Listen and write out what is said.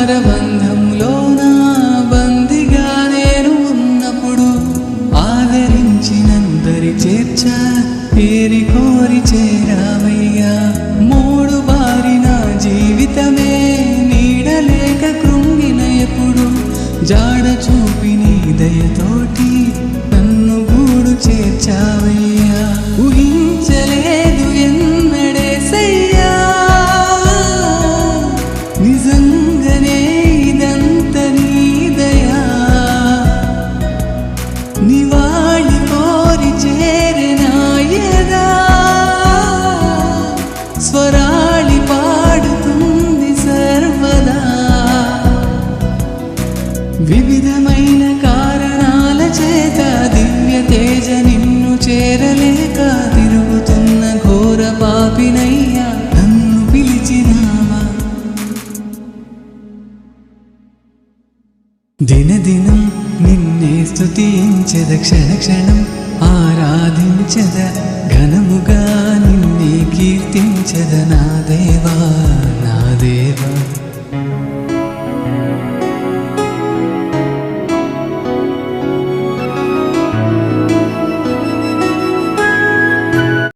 సంసార బంధములోన బందిగా నేను ఉన్నప్పుడు ఆదరించినందరి చేర్చ పేరి కోరి చేరావయ్యా. మూడు బారిన జీవితమే నీడలేక కృంగిన ఎప్పుడు జాడ చూపి నీ దయతోటి నన్ను గూడు చేర్చావయ్యా. ఊహించలేదు ఎన్నడేసయ్యా నిజంగానే ఇదంత నీ దయా. నివాళి కోరి చేరినాయదా స్వరాళి పాడుతుంది సర్వదా. వివిధమైన కారణాల చేత దివ్య తేజ నిన్ను చేరలేక తిరుగుతున్న ఘోర పాపినయ్యా నన్ను పిలిచినావా. దినదినం నిన్నే స్తుతించెద క్షణ క్షణం ఆరాధించెద ఘనముగా నిన్నే కీర్తించెద నా దేవా నా దేవా.